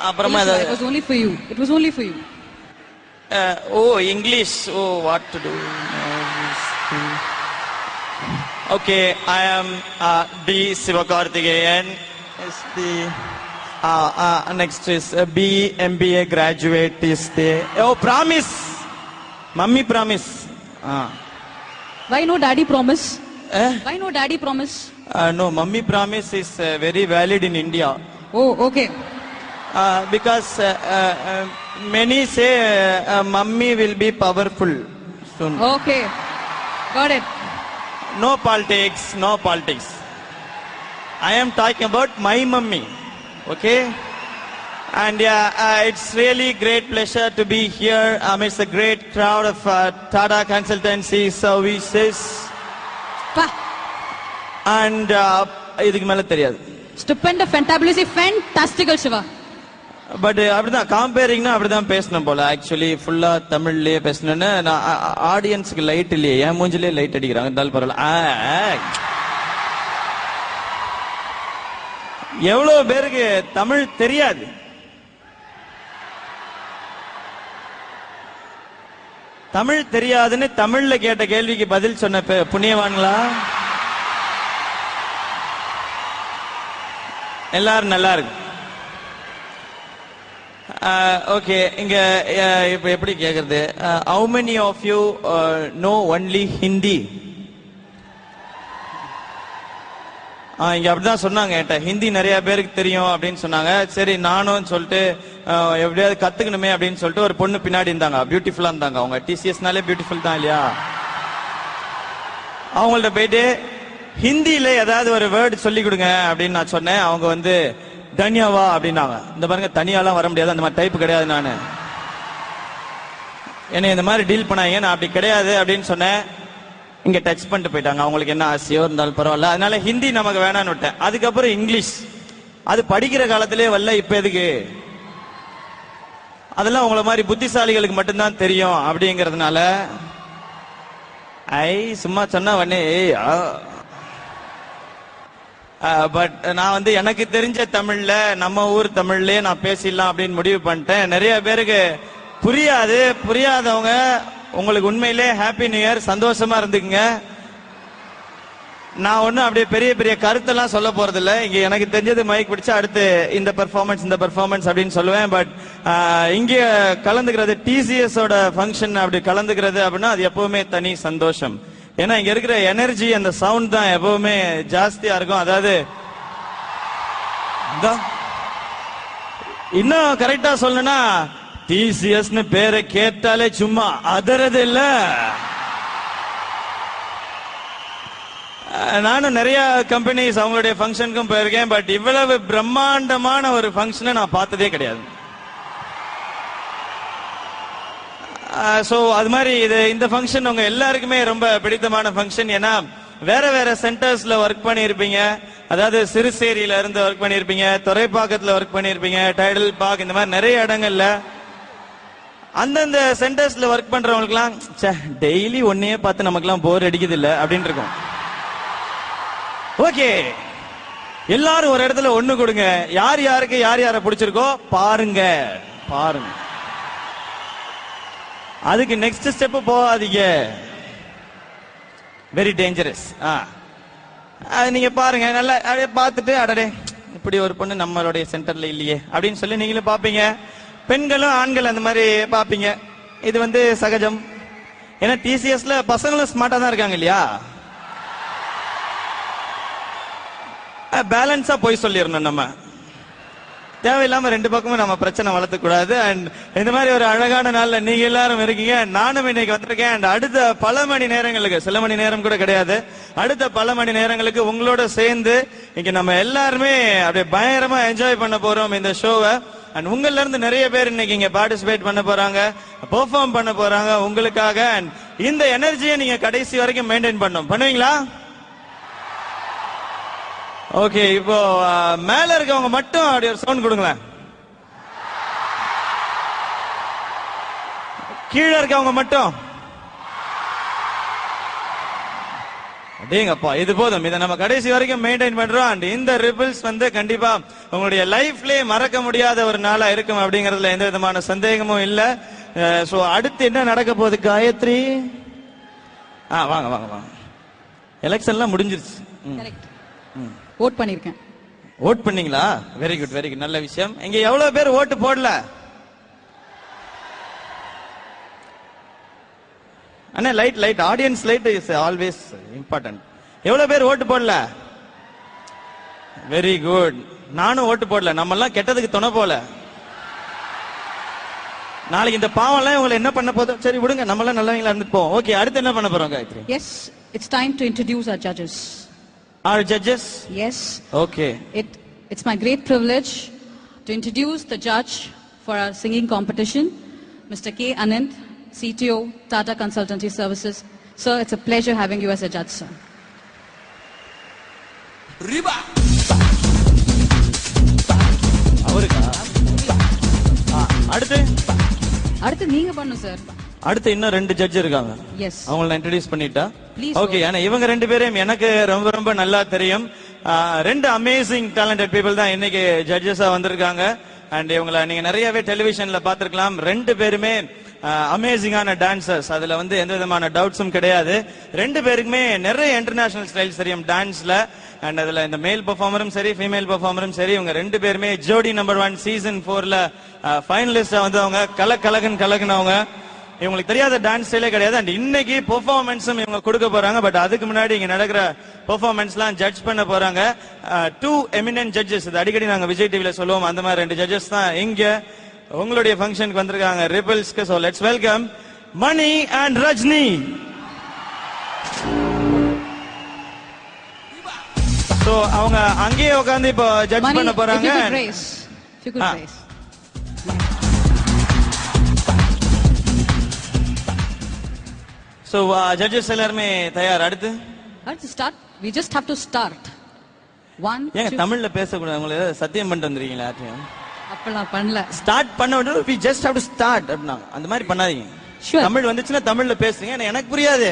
அப்புறமா It was only for you. It was only for you. English. What to do? Okay, I am D. Sivakarthikeyan. Is the next is B. MBA graduate is the promise. Mummy promise. Why no daddy promise? Why no daddy promise? No, mummy promise is very valid in India. Oh, okay. Because many say mummy will be powerful soon. Okay, got it. No politics, no politics. I am talking about my mummy, okay? And it's really great pleasure to be here amidst a great crowd of Tata Consultancy Services. And இதுக்கு மேல தெரியாது. Stupendous, fantabulous, fantastical, Shiva. But அப்படிதான் காம்பேரிங்னா அப்படிதான் பேசணும் போல. Actually ஃபுல்லா தமிழ்லயே பேசணும்னு நான் ஆடியன்ஸுக்கு லைட் இல்லையே, என் மூஞ்சிலே லைட் அடிக்கிறாங்க. இருந்தாலும் பரவாயில்ல. எவ்வளவு பேருக்கு தமிழ் தெரியாது? தமிழ் தெரியாதுன்னு தமிழ்ல கேட்ட கேள்விக்கு பதில் சொன்ன புண்ணியவான்களா? எல்லாரும் நல்லா இருக்கு. ஓகே, இங்க இப்ப எப்படி கேக்குறது? How many of you know only Hindi? இங்க அப்படிதான் சொன்னாங்க என்கிட்ட, ஹிந்தி நிறைய பேருக்கு தெரியும் அப்படின்னு சொன்னாங்க. சரி நானும் சொல்லிட்டு எப்படியாவது கத்துக்கணுமே அப்படின்னு சொல்லிட்டு ஒரு பொண்ணு பின்னாடி இருந்தாங்க, பியூட்டிஃபுல்லா இருந்தாங்க. அவங்க டிசிஎஸ்னாலே பியூட்டிஃபுல் தான் இல்லையா? அவங்கள்ட்ட போயிட்டு ஹிந்தியில ஏதாவது ஒரு வேர்டு சொல்லி கொடுங்க அப்படின்னு நான் சொன்னேன். அவங்க வந்து தனியாவா அப்படின்னாங்க. இந்த பாருங்க, தனியாலாம் வர முடியாது, அந்த மாதிரி டைப் கிடையாது. நான் என்ன இந்த மாதிரி டீல் பண்ணாங்க, நான் அப்படி கிடையாது அப்படின்னு சொன்னேன். இங்க டச் பண்ணிட்டு போயிட்டாங்க. அவங்களுக்கு என்ன ஆசையோ இருந்தாலும் பரவாயில்ல. அதனால ஹிந்தி நமக்கு வேணான்னு விட்டேன். அதுக்கப்புறம் இங்கிலீஷ், அது படிக்கிற காலத்திலே வரல, இப்ப எதுக்கு? அதெல்லாம் உங்களை மாதிரி புத்திசாலிகளுக்கு மட்டும்தான் தெரியும் அப்படிங்கறதுனால சும்மா சொன்ன உடனே பட் நான் வந்து எனக்கு தெரிஞ்ச தமிழ்ல, நம்ம ஊர் தமிழ்லயே நான் பேசிடலாம் அப்படின்னு முடிவு பண்ணிட்டேன். நிறைய பேருக்கு புரியாது. புரியாதவங்க உங்களுக்கு உண்மையிலே ஹாப்பி நியூ இயர், சந்தோஷமா இருந்துக்குங்க. நான் ஒன்னும் அப்படியே பெரிய பெரிய கருத்தெல்லாம் சொல்ல போறது இல்ல. இங்க எனக்கு தெரிஞ்சது மைக் பிடிச்சா அடுத்து இந்த பெர்ஃபார்மன்ஸ் அப்படின்னு சொல்லுவேன். பட் இங்க கலந்துக்கிறது, டிசிஎஸ் ஓட ஃபங்க்ஷன் அப்படி கலந்துக்கிறது அப்படின்னா அது எப்பவுமே தனி சந்தோஷம். ஏன்னா இங்க இருக்கிற எனர்ஜி, அந்த சவுண்ட் தான் எப்பவுமே ஜாஸ்தியா இருக்கும். அதாவது இன்னும் கரெக்டா சொல்லணும்னா, டிசிஎஸ்னு பேரை கேட்டாலே சும்மா அதறது இல்ல. நானும் நிறைய கம்பெனிஸ் அவங்களுடைய ஃபங்க்ஷனுக்கும் போயிருக்கேன். பட் இவ்வளவு பிரம்மாண்டமான ஒரு ஃபங்க்ஷனை நான் பார்த்ததே கிடையாது. சோ அது மாதிரி இந்த ஃபங்க்ஷன் உங்க எல்லாருக்குமே ரொம்ப பிடித்தமான ஃபங்க்ஷன். ஏன்னா வேற வேற சென்டர்ஸ்ல ஒர்க் பண்ணியிருப்பீங்க. அதாவது சிறுசேரியில இருந்து ஒர்க் பண்ணியிருப்பீங்க, துறைப்பாக்கத்துல ஒர்க் பண்ணியிருப்பீங்க, டைடல் பார்க், இந்த மாதிரி நிறைய இடங்கள்ல அந்தந்த சென்டர்ஸ்ல ஒர்க் பண்றவங்களுக்குலாம் டெய்லி ஒன்னே பார்த்து நமக்குலாம் போர் அடிக்குது இல்ல அப்படின்னு இருக்கும். ஓகே, எல்லாரும் ஒரு இடத்துல ஒண்ணு கொடுங்க. யார் யாருக்கு யார் யாரை பிடிச்சிருக்கோ பாருங்க. அதுக்கு நெக்ஸ்ட் ஸ்டெப் போகாதீங்க, வெரி டேஞ்சரஸ். நீங்க பாருங்க, நல்லா அப்படியே பார்த்துட்டு அடடே இப்படி ஒரு பொண்ணு நம்மளுடைய சென்டர்ல இல்லையே அப்படின்னு சொல்லி நீங்களும் பாப்பீங்க. பெண்களும் ஆண்கள் அந்த மாதிரி பாப்பீங்க. இது வந்து சகஜம். ஏன்னா டிசிஎஸ்ல பசங்களும் ஸ்மார்ட்டா தான் இருக்காங்க இல்லையா? பேலன்ஸா போய் சொல்லிடணும். நம்ம தேவையில்லாம ரெண்டு பக்கமும் நம்ம பிரச்சனை வளர்த்து கூடாது. அண்ட் இந்த மாதிரி ஒரு அழகான நாள்ல நீங்க எல்லாரும் இருக்கீங்க, நானும் இன்னைக்கு வந்திருக்கேன். அண்ட் அடுத்த பல மணி நேரங்களுக்கு, சில மணி நேரம் கூட கிடையாது, அடுத்த பல மணி நேரங்களுக்கு உங்களோட சேர்ந்து இங்க நம்ம எல்லாருமே அப்படியே பயங்கரமா என்ஜாய் பண்ண போறோம் இந்த ஷோவை. அண்ட் உங்கள்ல இருந்து நிறைய பேர் இன்னைக்கு இங்க பார்ட்டிசிபேட் பண்ண போறாங்க, பெர்ஃபார்ம் பண்ண போறாங்க உங்களுக்காக. அண்ட் இந்த எனர்ஜியை நீங்க கடைசி வரைக்கும் மெயின்டைன் பண்ணுவீங்களா? ஓகே, இப்போ மேல இருக்கவங்க மட்டும் அப்படி ஒரு சவுண்ட் கொடுங்களேன். கீழே இருக்கவங்க மட்டும் டேங்கப்பா இது போதும். இதை நம்ம கடைசி வரைக்கும் மெயின்டைன் பண்றோம். அண்ட் இந்த ரிபிள்ஸ் வந்து கண்டிப்பா உங்களுடைய லைஃப்லயே மறக்க முடியாத ஒரு நாளா இருக்கும் அப்படிங்கறதுல எந்த விதமான சந்தேகமும் இல்ல. சோ அடுத்து என்ன நடக்க போகுது காயத்ரி? வாங்க வாங்க வாங்க. எலெக்ஷன்லாம் முடிஞ்சிருச்சு. கரெக்ட். ஓட் பண்ணிருக்கேன். ஓட் பண்ணீங்களா? வெரி குட் வெரி குட், நல்ல விஷயம். இங்க எவ்வளவு பேர் ஓட்டு போடல? அண்ணா light audience light is always important. எவ்வளவு பேர் ஓட்டு போடல? Very good. நானும் ஓட்டு போடல. நம்ம எல்லாம் கெட்டதுக்கு துணை போல. நாளைக்கு இந்த பாவம் எல்லாம் உங்களை என்ன பண்ண போதும்? சரி விடுங்க, நம்ம எல்லாம் நல்லவங்களா இருந்துட்டு போவோம். ஓகே, அடுத்து என்ன பண்ண போறோம் Gayatri? Yes, it's time to introduce our judges. Our judges? Yes. Okay. It's my great privilege to introduce the judge for our singing competition, Mr. K. Anand, CTO, Tata Consultancy Services. Sir, it's a pleasure having you as a judge, sir. Riba. அவருக்கா? அடுத்து நீங்க பண்ணுங்க sir. அடுத்து இன்னும் 2 judge இருக்காங்க. S. அவங்களை நான் introduce பண்ணிட்டா? Please. ஓகே. ஏன்னா இவங்க 2 பேரையும் எனக்கு ரொம்ப ரொம்ப நல்லா தெரியும். 2 அமேசிங் டேலண்டட் பீப்புள் தான் இன்னைக்கு ஜட்ஜஸா வந்திருக்காங்க. அண்ட் இவங்களை நீங்க நிறையவே டெலிவிஷன்ல பாத்திருக்கலாம். 2 பேருமே அமேசிங்கான டான்சர்ஸ். அதுல வந்து எந்த விதமான டவுட்ஸும் கிடையாது. 2 பேருக்குமே நிறைய இன்டர்நேஷனல் ஸ்டைல்ஸ் தெரியும் டான்ஸ்ல. அண்ட் அதுல இந்த மேல் பெர்ஃபார்மரும் சரி ஃபீமேல் பெர்ஃபார்மரும் சரி, இவங்க 2 பேருமே ஜோடி நம்பர் 1 சீசன் 4ல ஃபைனலிஸ்டா வந்து அவங்க கலக்குனவங்க. இவங்களுக்கு தெரியாத டான்ஸ் ஸ்டைலே கிடையாது. அண்ட் இன்னைக்கு பெர்ஃபார்மன்ஸும் இவங்க கொடுக்க போறாங்க. பட் அதுக்கு முன்னாடி இங்க நடக்கிற பெர்ஃபார்மன்ஸ்லாம் ஜட்ஜ் பண்ண போறாங்க 2 எமினன்ட் ஜட்ஜஸ். இது அடிக்கடி நாங்க விஜய் டிவில சொல்லுவோம். அந்த மாதிரி 2 ஜட்ஜஸ் தான் இங்க உங்களுடைய ஃபங்க்ஷனுக்கு வந்திருக்காங்க ரிபிள்ஸ்க்கு. So let's welcome Mani and Rajini. So அவங்க அங்கேயே உட்கார்ந்து இப்போ ஜட்ஜ் பண்ண போறாங்க. சோ ஜட்ஜஸ் எல்லாரும் தயார்? அடுத்து start. we just have to start. 1 ஏங்க தமிழ்ல பேசக்கூடாது? உங்களை சத்தியம் பண்ணிட்டு வந்துருக்கீங்களா? யாரையும் அப்பலாம் பண்ணல. ஸ்டார்ட் பண்ண உடனே we just have to start அப்படினா அந்த மாதிரி பண்ணாதீங்க. தமிழ் வந்துச்சுன்னா தமிழ்ல பேசுங்க. எனக்கு புரியாது.